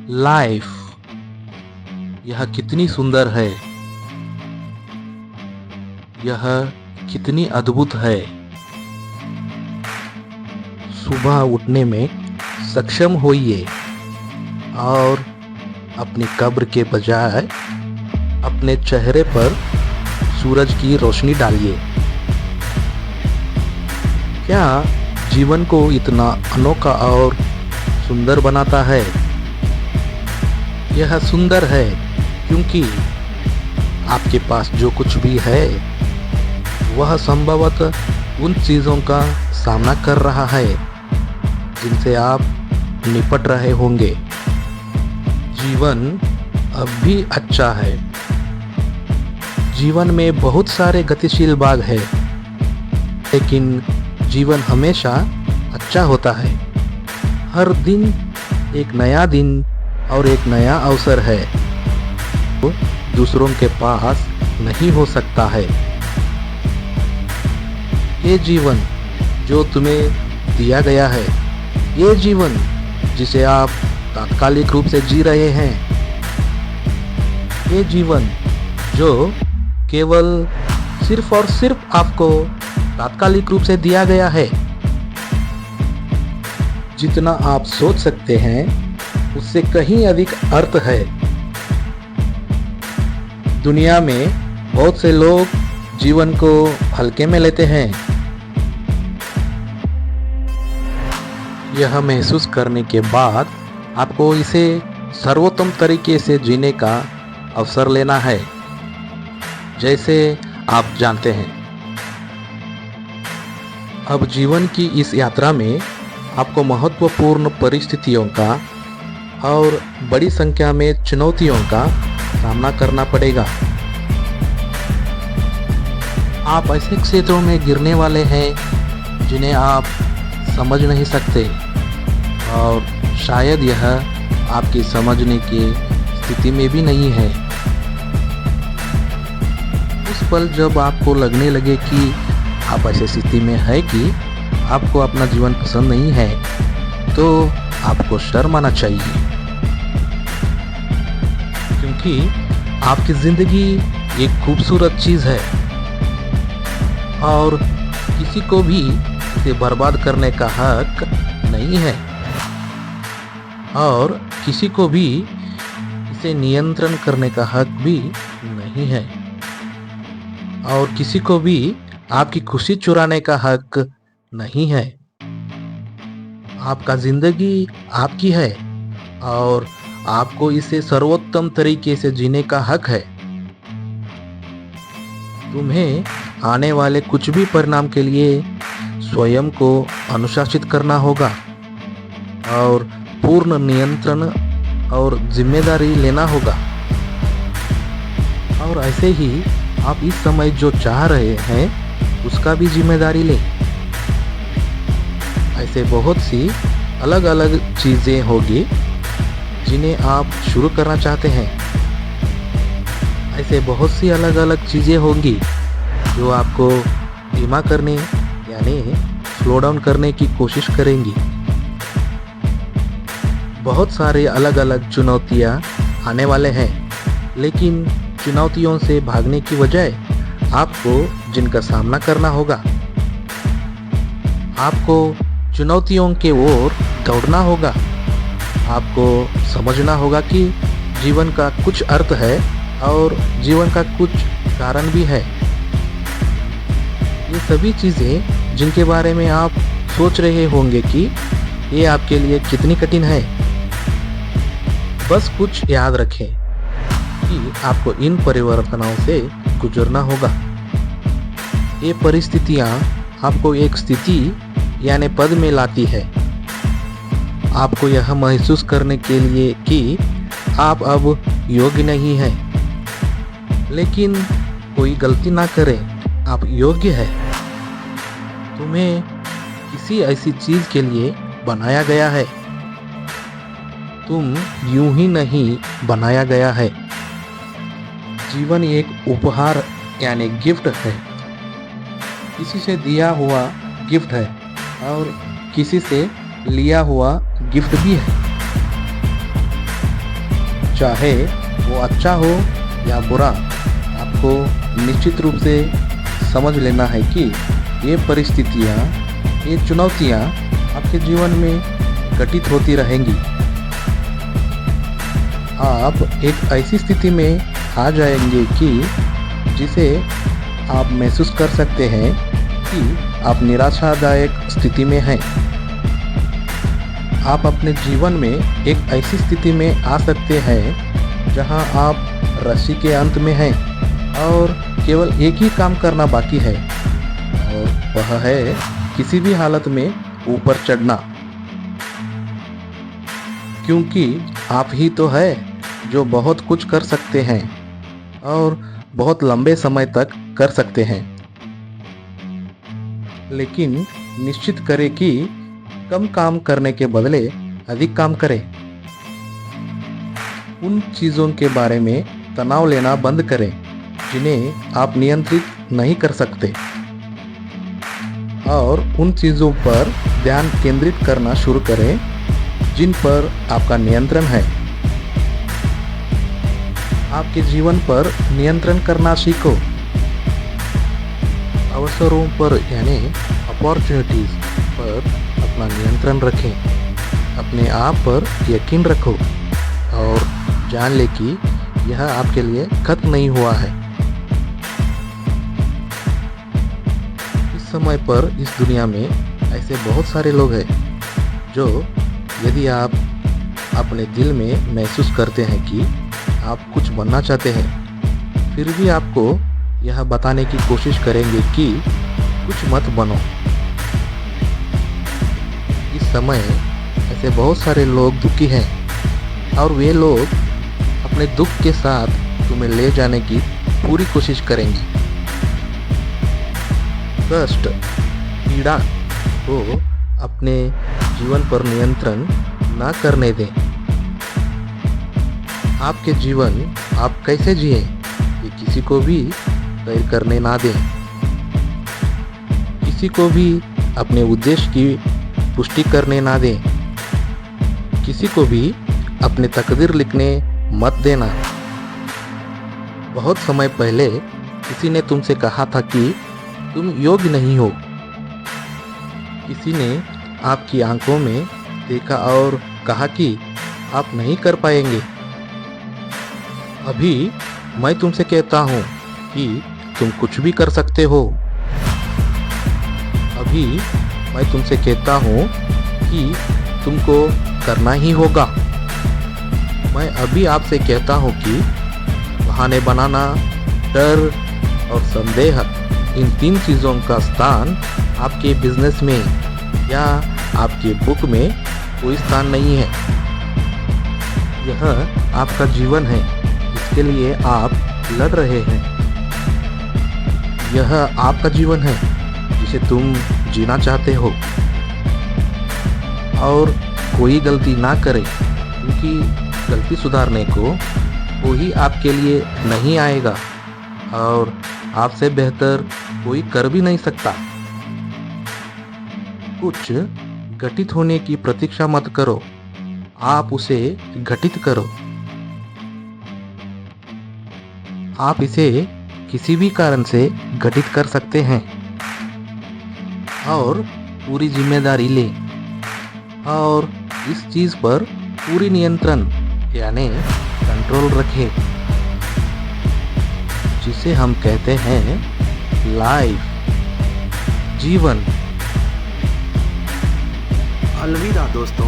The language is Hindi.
लाइफ यह कितनी सुंदर है, यह कितनी अद्भुत है। सुबह उठने में सक्षम होइए और अपनी कब्र के बजाय अपने चेहरे पर सूरज की रोशनी डालिए। क्या जीवन को इतना अनोखा और सुंदर बनाता है? यह सुंदर है क्योंकि आपके पास जो कुछ भी है वह संभवतः उन चीज़ों का सामना कर रहा है जिनसे आप निपट रहे होंगे। जीवन अब भी अच्छा है। जीवन में बहुत सारे गतिशील भाग है, लेकिन जीवन हमेशा अच्छा होता है। हर दिन एक नया दिन और एक नया अवसर है, वो दूसरों के पास नहीं हो सकता है। ये जीवन जो तुम्हें दिया गया है, ये जीवन जिसे आप तात्कालिक रूप से जी रहे हैं, ये जीवन जो केवल सिर्फ और सिर्फ आपको तात्कालिक रूप से दिया गया है, जितना आप सोच सकते हैं उससे कहीं अधिक अर्थ है। दुनिया में बहुत से लोग जीवन को हल्के में लेते हैं। यह महसूस करने के बाद आपको इसे सर्वोत्तम तरीके से जीने का अवसर लेना है, जैसे आप जानते हैं। अब जीवन की इस यात्रा में आपको महत्वपूर्ण परिस्थितियों का और बड़ी संख्या में चुनौतियों का सामना करना पड़ेगा। आप ऐसे क्षेत्रों में गिरने वाले हैं जिन्हें आप समझ नहीं सकते और शायद यह आपकी समझने की स्थिति में भी नहीं है। उस पल जब आपको लगने लगे कि आप ऐसी स्थिति में है कि आपको अपना जीवन पसंद नहीं है, तो आपको शर्म आना चाहिए, क्योंकि आपकी ज़िंदगी एक खूबसूरत चीज़ है और किसी को भी इसे बर्बाद करने का हक नहीं है और किसी को भी इसे नियंत्रण करने का हक भी नहीं है और किसी को भी आपकी खुशी चुराने का हक नहीं है। आपका जिंदगी आपकी है और आपको इसे सर्वोत्तम तरीके से जीने का हक है। तुम्हें आने वाले कुछ भी परिणाम के लिए स्वयं को अनुशासित करना होगा और पूर्ण नियंत्रण और जिम्मेदारी लेना होगा। और ऐसे ही आप इस समय जो चाह रहे हैं उसका भी जिम्मेदारी लें। ऐसे बहुत सी अलग अलग चीज़ें होगी जिन्हें आप शुरू करना चाहते हैं। ऐसे बहुत सी अलग अलग चीज़ें होंगी जो आपको धीमा करने यानी स्लो डाउन करने की कोशिश करेंगी। बहुत सारे अलग अलग चुनौतियाँ आने वाले हैं, लेकिन चुनौतियों से भागने की बजाय आपको जिनका सामना करना होगा, आपको चुनौतियों के ओर दौड़ना होगा। आपको समझना होगा कि जीवन का कुछ अर्थ है और जीवन का कुछ कारण भी है। ये सभी चीज़ें जिनके बारे में आप सोच रहे होंगे कि ये आपके लिए कितनी कठिन है, बस कुछ याद रखें कि आपको इन परिवर्तनों से गुजरना होगा। ये परिस्थितियाँ आपको एक स्थिति यानी पद में लाती है। आपको यह महसूस करने के लिए कि आप अब योग्य नहीं हैं, लेकिन कोई गलती ना करें, आप योग्य हैं। तुम्हें किसी ऐसी चीज़ के लिए बनाया गया है, तुम यूं ही नहीं बनाया गया है। जीवन एक उपहार यानी गिफ्ट है, किसी से दिया हुआ गिफ्ट है और किसी से लिया हुआ गिफ्ट भी है। चाहे वो अच्छा हो या बुरा, आपको निश्चित रूप से समझ लेना है कि ये परिस्थितियाँ, ये चुनौतियाँ आपके जीवन में घटित होती रहेंगी। आप एक ऐसी स्थिति में आ जाएंगे कि जिसे आप महसूस कर सकते हैं कि आप निराशादायक स्थिति में हैं। आप अपने जीवन में एक ऐसी स्थिति में आ सकते हैं जहां आप रस्सी के अंत में हैं और केवल एक ही काम करना बाकी है, और वह है किसी भी हालत में ऊपर चढ़ना। क्योंकि आप ही तो है जो बहुत कुछ कर सकते हैं और बहुत लंबे समय तक कर सकते हैं। लेकिन निश्चित करें कि कम काम करने के बदले अधिक काम करें। उन चीज़ों के बारे में तनाव लेना बंद करें जिन्हें आप नियंत्रित नहीं कर सकते, और उन चीज़ों पर ध्यान केंद्रित करना शुरू करें जिन पर आपका नियंत्रण है। आपके जीवन पर नियंत्रण करना सीखो। अवसरों पर यानी अपॉर्चुनिटीज़ पर अपना नियंत्रण रखें। अपने आप पर यकीन रखो और जान ले कि यह आपके लिए खत्म नहीं हुआ है। इस समय पर इस दुनिया में ऐसे बहुत सारे लोग हैं जो, यदि आप अपने दिल में महसूस करते हैं कि आप कुछ बनना चाहते हैं, फिर भी आपको यह बताने की कोशिश करेंगे कि कुछ मत बनो। इस समय ऐसे बहुत सारे लोग दुखी हैं और वे लोग अपने दुख के साथ तुम्हें ले जाने की पूरी कोशिश करेंगे। कष्ट, पीड़ा को अपने जीवन पर नियंत्रण ना करने दें। आपके जीवन आप कैसे जिए ये किसी को भी तय करने ना दें। किसी को भी अपने उद्देश्य की पुष्टि करने ना दें। किसी को भी अपने तकदीर लिखने मत देना। बहुत समय पहले किसी ने तुमसे कहा था कि तुम योग्य नहीं हो। किसी ने आपकी आंखों में देखा और कहा कि आप नहीं कर पाएंगे। अभी मैं तुमसे कहता हूँ कि तुम कुछ भी कर सकते हो। अभी मैं तुमसे कहता हूँ कि तुमको करना ही होगा। मैं अभी आपसे कहता हूँ कि बहाने बनाना, डर और संदेह, इन 3 चीज़ों का स्थान आपके बिजनेस में या आपके बुक में कोई स्थान नहीं है। यह आपका जीवन है जिसके लिए आप लड़ रहे हैं। यह आपका जीवन है जिसे तुम जीना चाहते हो। और कोई गलती ना करे, क्योंकि गलती सुधारने को कोई आपके लिए नहीं आएगा और आपसे बेहतर कोई कर भी नहीं सकता। कुछ घटित होने की प्रतीक्षा मत करो, आप उसे घटित करो। आप इसे किसी भी कारण से घटित कर सकते हैं और पूरी जिम्मेदारी ले, और इस चीज़ पर पूरी नियंत्रण यानी कंट्रोल रखें, जिसे हम कहते हैं लाइफ, जीवन। अलविदा दोस्तों।